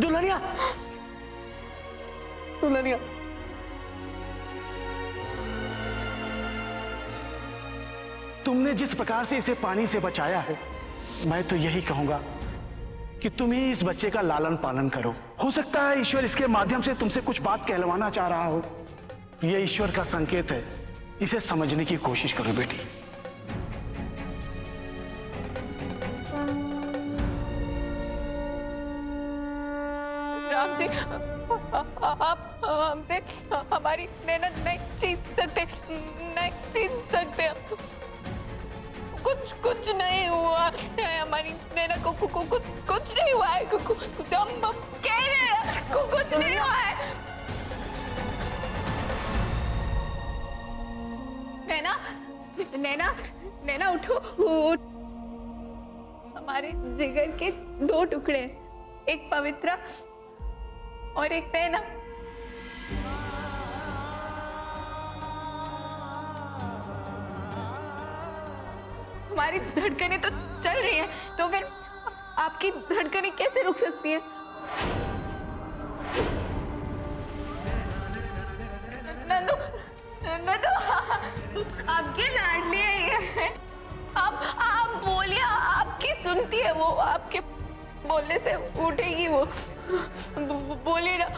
दुल्हनिया, दुल्हनिया, तुमने जिस प्रकार से इसे पानी से बचाया है, मैं तो यही कहूंगा कि तुम ही इस बच्चे का लालन पालन करो। हो सकता है ईश्वर इसके माध्यम से तुमसे कुछ बात कहलवाना चाह रहा हो। यह ईश्वर का संकेत है, इसे समझने की कोशिश करो बेटी। राम जी, आप हमसे हमारी नैना नहीं छीन सकते, नहीं छीन सकते। कुछ नहीं हुआ है, हमारी नैना को कुछ नहीं हुआ है। हम कह रहे हैं कुछ नहीं हुआ है। नैना, नैना, नैना उठो, उठ। हमारे जिगर के दो टुकड़े, एक पवित्रा और एक नैना। हमारी धड़कनें तो चल रही हैं, तो फिर आपकी धड़कनें कैसे रुक सकती हैं? नंदू, नंदू, आपकी लाडली है ये। आप बोलिए, आपकी सुनती है वो, आपके बोलने से उठेगी वो। बोलिए ना।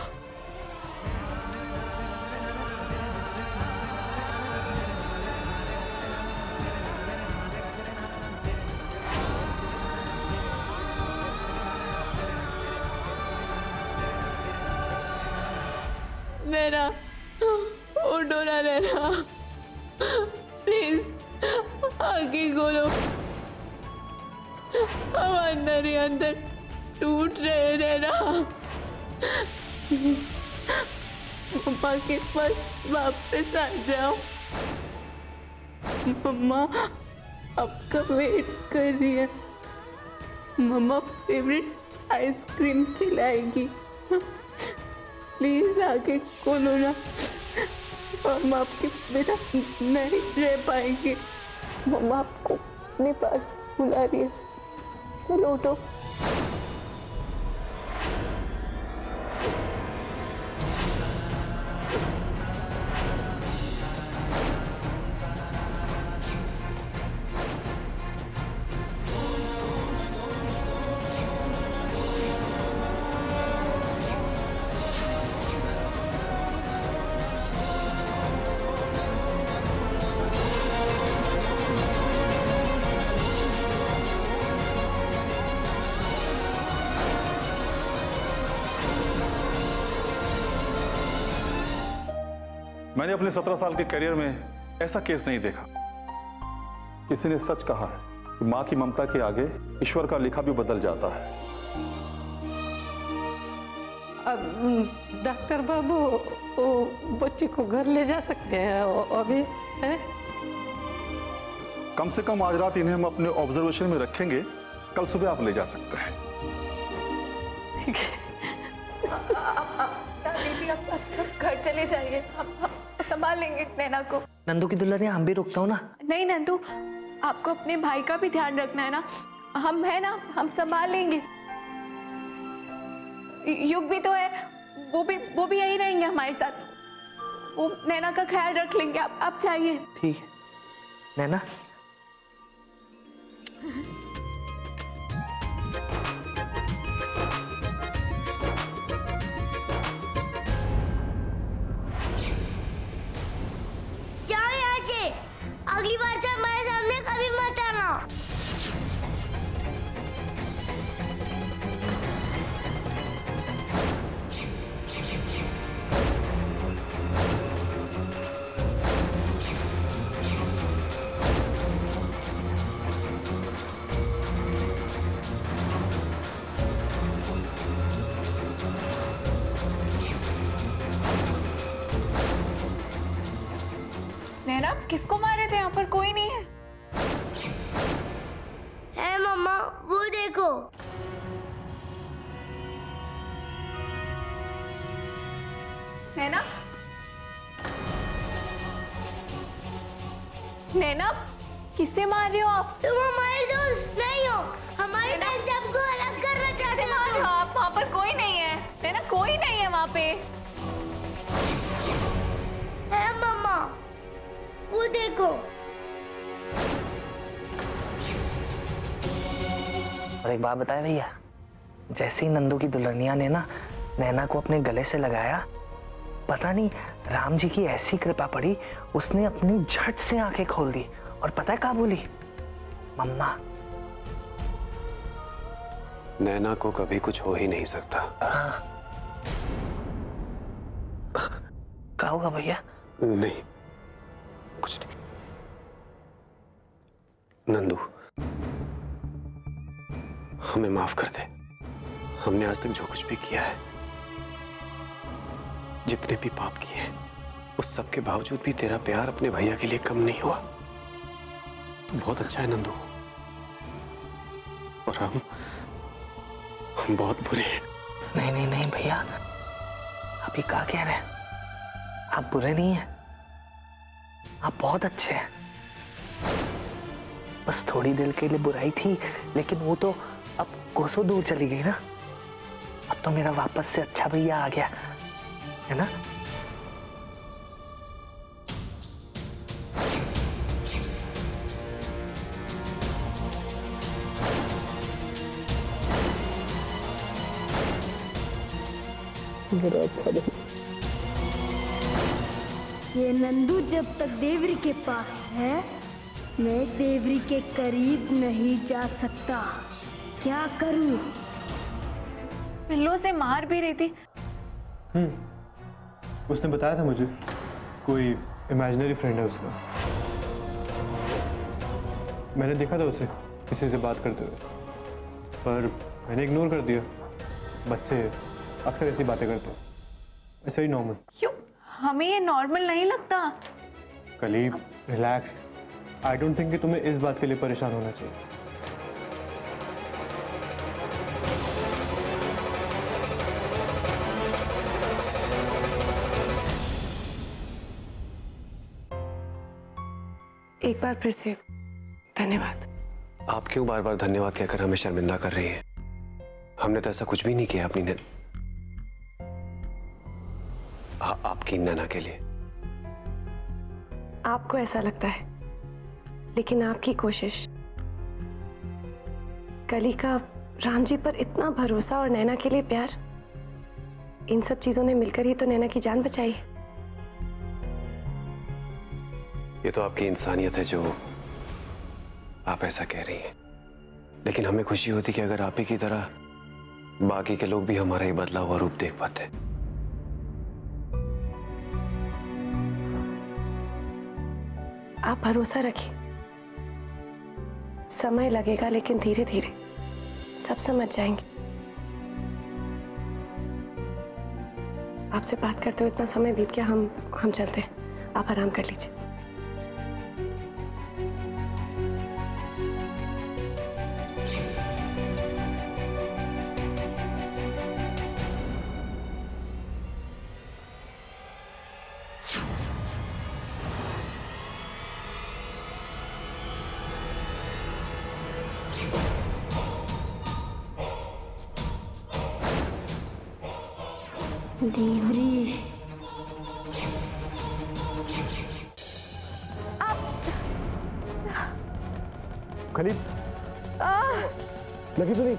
नैना, उठो ना नैना, प्लीज आगे खोलो। हम अंदर ही अंदर टूट रहे नैना। मम्मा के पास वापस आ जाओ। मम्मा आपका वेट कर रही है। मम्मा फेवरेट आइसक्रीम खिलाएगी। प्लीज आके खोलो ना, हम आपके बिना नहीं रह पाएंगे। मम्मा आपको अपने पास बुला रही है, चलो उठो। मैंने अपने 17 साल के करियर में ऐसा केस नहीं देखा। किसी ने सच कहा है कि मां की ममता के आगे ईश्वर का लिखा भी बदल जाता है। अब डॉक्टर बाबू, वो बच्ची को घर ले जा सकते हैं अभी है? कम से कम आज रात इन्हें हम अपने ऑब्जर्वेशन में रखेंगे, कल सुबह आप ले जा सकते हैं। ठीक है। आप घर चले जाइए, हम संभाल लेंगे नैना को। नंदू की दुल्हनिया, हम भी रुकता हूँ ना। नहीं नंदू, आपको अपने भाई का भी ध्यान रखना है ना। हम है ना, हम संभाल लेंगे। युग भी तो है, वो भी यही रहेंगे हमारे साथ। वो नैना का ख्याल रख लेंगे। आप जाइए। ठीक है नैना। अगली बार से हमारे सामने कभी मत आना। नैना, किसको मारे थे? यहाँ पर कोई नहीं है। है मम्मा, वो देखो। नैना, नैना, किससे मार रहे हो आप? तुम हमारे दोस्त नहीं हो, हमारी बहन सबको अलग करना चाहते हो। आप? वहाँ पर कोई नहीं है। वहाँ पे? है मम्मा, वो देखो। और एक बात बताए भैया, जैसे ही नंदू की दुल्हनिया ने ना नैना को अपने गले से लगाया, पता नहीं राम जी की ऐसी कृपा पड़ी, उसने अपनी झट से आंखें खोल दी और पता है क्या बोली? मम्मा। नैना को कभी कुछ हो ही नहीं सकता। हाँ। क्या होगा भैया? नहीं, कुछ नहीं। नंदू, हमें माफ कर दे। हमने आज तक जो कुछ भी किया है, जितने भी पाप किए हैं, उस सब के बावजूद भी तेरा प्यार अपने भैया के लिए कम नहीं हुआ। तू बहुत अच्छा है नंदू, और हम बहुत बुरे हैं। नहीं नहीं नहीं भैया, आप ये क्या कह रहे हैं? आप बुरे नहीं हैं, आप बहुत अच्छे हैं। बस थोड़ी देर के लिए बुराई थी, लेकिन वो तो अब कोसों दूर चली गई ना। अब तो मेरा वापस से अच्छा भैया आ गया है ना। ये नंदू जब तक देवरी के पास है, मैं देवरी के करीब नहीं जा सकता। क्या करूं? पिल्लों से मार भी रही थी। उसने बताया था मुझे, कोई इमेजिनरी फ्रेंड है उसका। मैंने देखा था उसे किसी से बात करते हुए, पर मैंने इग्नोर कर दिया। बच्चे अक्सर ऐसी बातें करते हैं, ऐसा ही नॉर्मल। क्यों? हमें ये नॉर्मल नहीं लगता। कलीब, रिलैक्स। आई डोंट थिंक कि तुम्हें इस बात के लिए परेशान होना चाहिए। एक बार फिर से धन्यवाद। आप क्यों बार बार धन्यवाद कहकर हमें शर्मिंदा कर रही हैं? हमने तो ऐसा कुछ भी नहीं किया अपनी आपकी नैना के लिए। आपको ऐसा लगता है, लेकिन आपकी कोशिश, कली का राम जी पर इतना भरोसा और नैना के लिए प्यार, इन सब चीजों ने मिलकर ही तो नैना की जान बचाई। ये तो आपकी इंसानियत है जो आप ऐसा कह रही हैं, लेकिन हमें खुशी होती कि अगर आप ही की तरह बाकी के लोग भी हमारा ये बदला हुआ रूप देख पाते। आप भरोसा रखिए, समय लगेगा लेकिन धीरे धीरे सब समझ जाएंगे। आपसे बात करते हुए इतना समय बीत गया, हम चलते हैं। आप आराम कर लीजिए। देवरी, खलीब, लगी तो नहीं?